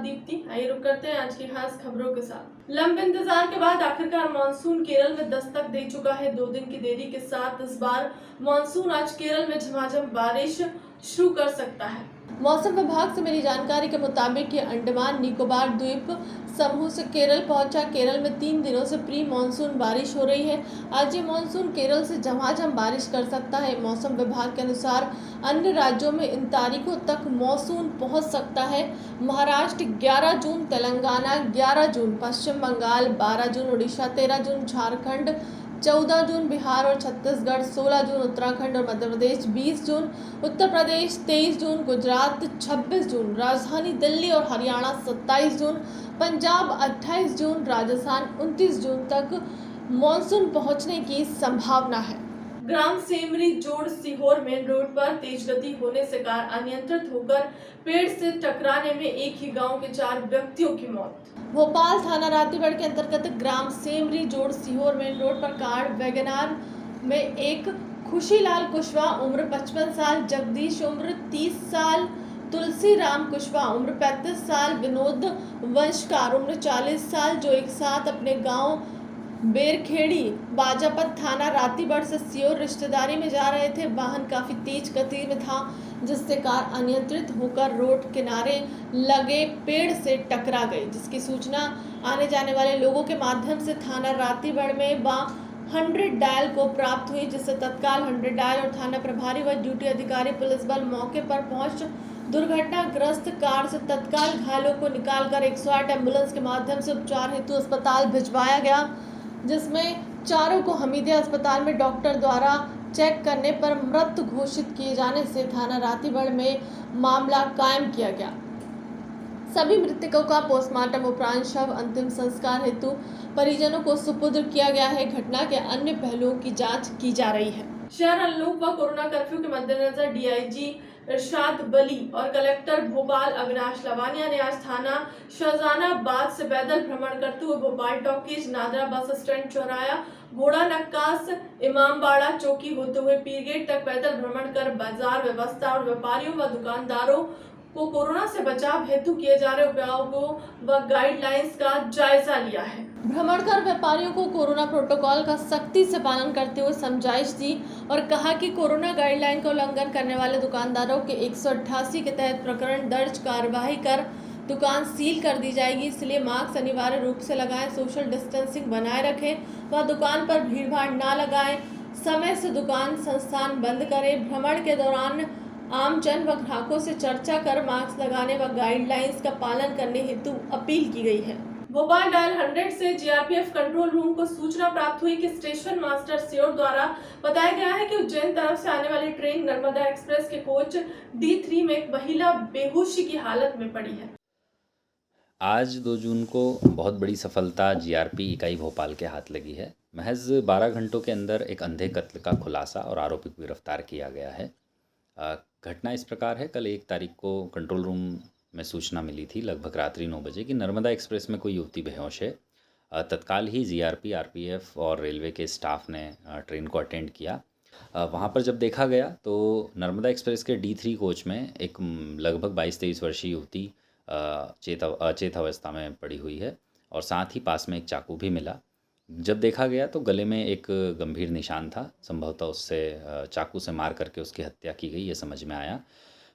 दीप्ति। आइए रुक करते हैं आज की खास खबरों के साथ। लंबे इंतजार के बाद आखिरकार मानसून केरल में दस्तक दे चुका है। 2 दिन की देरी के साथ इस बार मानसून आज केरल में झमाझम बारिश शुरू कर सकता है। मौसम विभाग से मिली जानकारी के मुताबिक ये अंडमान निकोबार द्वीप समूह से केरल पहुंचा। केरल में 3 दिनों से प्री मानसून बारिश हो रही है। आज ये मानसून केरल से झमाझम बारिश कर सकता है। मौसम विभाग के अनुसार अन्य राज्यों में इन तारीखों तक मानसून पहुंच सकता है। महाराष्ट्र 11 जून, तेलंगाना 11 जून, पश्चिम बंगाल 12 जून, उड़ीसा 13 जून, झारखंड 14 जून, बिहार और छत्तीसगढ़ 16 जून, उत्तराखंड और मध्य प्रदेश 20 जून, उत्तर प्रदेश 23 जून, गुजरात 26 जून, राजधानी दिल्ली और हरियाणा 27 जून, पंजाब 28 जून, राजस्थान 29 जून तक मानसून पहुंचने की संभावना है। ग्राम सेमरी जोड़ सीहोर मेन रोड पर तेज गति होने से कार अनियंत्रित होकर पेड़ से टकराने में एक ही गांव के 4 व्यक्तियों की मौत। भोपाल थाना रातीगढ़ के अंतर्गत ग्राम सेमरी जोड़ सीहोर मेन रोड पर कार वैगनार में एक खुशीलाल कुशवाहा उम्र 55 साल, जगदीश उम्र 30 साल, तुलसी राम कुशवाहा उम्र 35 साल, विनोद वंशकार उम्र 40 साल जो एक साथ अपने गांव बेरखेड़ी बाजापत थाना रातीगढ़ से सीहोर रिश्तेदारी में जा रहे थे। वाहन काफी तेज गति में था जिससे कार अनियंत्रित होकर रोड किनारे लगे पेड़ से टकरा गई, जिसकी सूचना आने जाने वाले लोगों के माध्यम से थाना रातीगढ़ में 100 डायल को प्राप्त हुई, जिससे तत्काल 100 डायल और थाना प्रभारी व ड्यूटी अधिकारी पुलिस बल मौके पर पहुंच दुर्घटनाग्रस्त कार से तत्काल घायलों को निकालकर 108 एम्बुलेंस के माध्यम से उपचार हेतु अस्पताल भिजवाया गया, जिसमें चारों को हमीदिया अस्पताल में डॉक्टर द्वारा चेक करने पर मृत घोषित किए जाने से थाना रातीगढ़ में मामला कायम किया गया। सभी मृतकों का पोस्टमार्टम उपरांत शव अंतिम संस्कार हेतु परिजनों को सुपुर्द किया गया है। घटना के अन्य पहलुओं की जांच की जा रही है। शहर अनलॉक व कोरोना कर्फ्यू के मद्देनजर डीआईजी इरशाद बली और कलेक्टर भोपाल अविनाश लवानिया ने आज थाना शाहजहानाबाद से पैदल भ्रमण करते हुए Bhopal talkies, NADRA bus stand, चौराया, घोड़ा नक्कास, इमामबाड़ा चौकी होते हुए पीरगेट तक पैदल भ्रमण कर बाजार व्यवस्था और व्यापारियों व दुकानदारों को कोरोना से बचाव हेतु किए जा रहे उपायों को व गाइडलाइंस का जायजा लिया है। भ्रमण कर व्यापारियों को कोरोना प्रोटोकॉल का सख्ती से पालन करते हुए समझाइश दी और कहा कि कोरोना गाइडलाइन का उल्लंघन करने वाले दुकानदारों के 188 के तहत प्रकरण दर्ज कार्यवाही कर दुकान सील कर दी जाएगी। इसलिए मास्क अनिवार्य रूप से लगाएं, सोशल डिस्टेंसिंग बनाए रखें व दुकान पर भीड़भाड़ न लगाएं, समय से दुकान संस्थान बंद करें। भ्रमण के दौरान आमजन व ग्राहकों से चर्चा कर मास्क लगाने व गाइडलाइंस का पालन करने हेतु अपील की गई है। भोपाल डायल 100 से जीआरपीएफ कंट्रोल रूम को सूचना प्राप्त हुई कि स्टेशन मास्टर सीओ द्वारा बताया गया है कि उज्जैन तरफ से आने वाली ट्रेन नर्मदा एक्सप्रेस के कोच D3 में एक महिला बेहोशी की हालत में पड़ी है। आज 2 जून को बहुत बड़ी सफलता जीआरपी इकाई भोपाल के हाथ लगी है। महज 12 घंटों के अंदर एक अंधे कत्ल का खुलासा और आरोपी को गिरफ्तार किया गया है। घटना इस प्रकार है, कल 1 तारीख को कंट्रोल रूम में सूचना मिली थी लगभग रात्रि 9 बजे कि नर्मदा एक्सप्रेस में कोई युवती बेहोश है। तत्काल ही जीआरपी, आरपीएफ और रेलवे के स्टाफ ने ट्रेन को अटेंड किया। वहाँ पर जब देखा गया तो नर्मदा एक्सप्रेस के D3 कोच में एक लगभग 22-23 वर्षीय युवती अचेत अवस्था में पड़ी हुई है और साथ ही पास में एक चाकू भी मिला। जब देखा गया तो गले में एक गंभीर निशान था, संभवतः उससे चाकू से मार करके उसकी हत्या की गई, ये समझ में आया।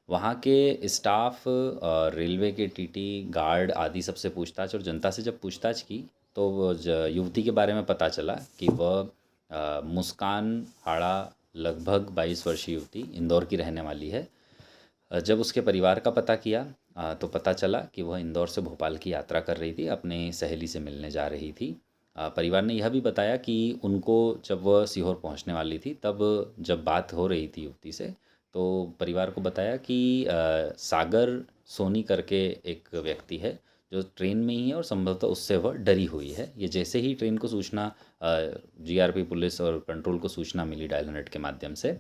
वहाँ के स्टाफ, रेलवे के टीटी, गार्ड आदि सबसे पूछताछ और जनता से जब पूछताछ की तो युवती के बारे में पता चला कि वह मुस्कान हाड़ा लगभग 22 वर्षीय युवती इंदौर की रहने वाली है। जब उसके परिवार का पता किया तो पता चला कि वह इंदौर से भोपाल की यात्रा कर रही थी, अपनी सहेली से मिलने जा रही थी। परिवार ने यह भी बताया कि उनको जब वह सीहोर पहुंचने वाली थी तब जब बात हो रही थी युवती से तो परिवार को बताया कि सागर सोनी करके एक व्यक्ति है जो ट्रेन में ही है और संभवतः उससे वह डरी हुई है। ये जैसे ही ट्रेन को सूचना जीआरपी पुलिस और कंट्रोल को सूचना मिली डायल 100 के माध्यम से,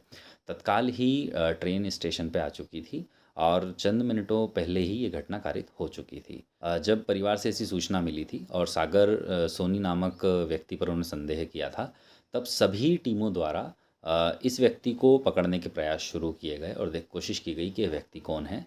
तत्काल ही ट्रेन स्टेशन पे आ चुकी थी और चंद मिनटों पहले ही ये घटना कारित हो चुकी थी। जब परिवार से ऐसी सूचना मिली थी और सागर सोनी नामक व्यक्ति पर उन्होंने संदेह किया था, तब सभी टीमों द्वारा इस व्यक्ति को पकड़ने के प्रयास शुरू किए गए और कोशिश की गई कि यह व्यक्ति कौन है।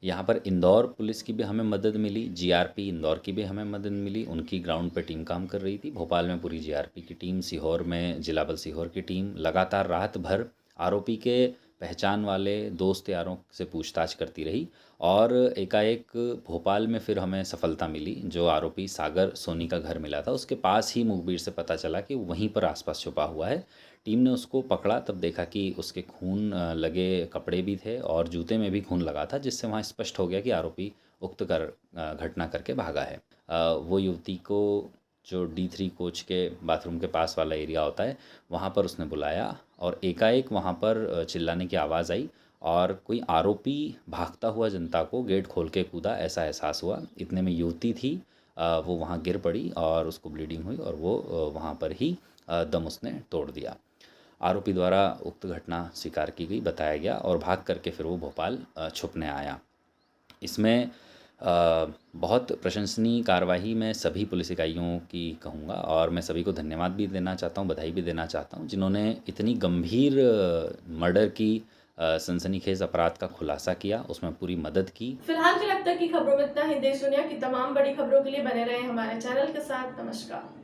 यहाँ पर इंदौर पुलिस की भी हमें मदद मिली, जीआरपी इंदौर की भी हमें मदद मिली, उनकी ग्राउंड पे टीम काम कर रही थी। भोपाल में पूरी जीआरपी की टीम, सीहोर में जिला बल सीहोर की टीम लगातार रात भर आरोपी के पहचान वाले दोस्त यारों से पूछताछ करती रही और एकाएक भोपाल में फिर हमें सफलता मिली। जो आरोपी सागर सोनी का घर मिला था उसके पास ही मुखबिर से पता चला कि वहीं पर आसपास छुपा हुआ है। टीम ने उसको पकड़ा, तब देखा कि उसके खून लगे कपड़े भी थे और जूते में भी खून लगा था, जिससे वहाँ स्पष्ट हो गया कि आरोपी उक्त घटना करके भागा है। वो युवती को जो D3 कोच के बाथरूम के पास वाला एरिया होता है वहाँ पर उसने बुलाया और एकाएक वहाँ पर चिल्लाने की आवाज़ आई और कोई आरोपी भागता हुआ जनता को गेट खोल के कूदा, ऐसा एहसास हुआ। इतने में युवती थी, वो वहाँ गिर पड़ी और उसको ब्लीडिंग हुई और वो वहाँ पर ही दम उसने तोड़ दिया। आरोपी द्वारा उक्त घटना स्वीकार की गई, बताया गया और भाग करके फिर वो भोपाल छुपने आया। इसमें बहुत प्रशंसनीय कार्रवाई मैं सभी पुलिस इकाइयों की कहूँगा और मैं सभी को धन्यवाद भी देना चाहता हूँ, बधाई भी देना चाहता हूँ, जिन्होंने इतनी गंभीर मर्डर की सनसनीखेज अपराध का खुलासा किया, उसमें पूरी मदद की। फिलहाल के अब तक की खबरों में इतना ही। देश दुनिया की तमाम बड़ी खबरों के लिए बने रहे हमारे चैनल के साथ। नमस्कार।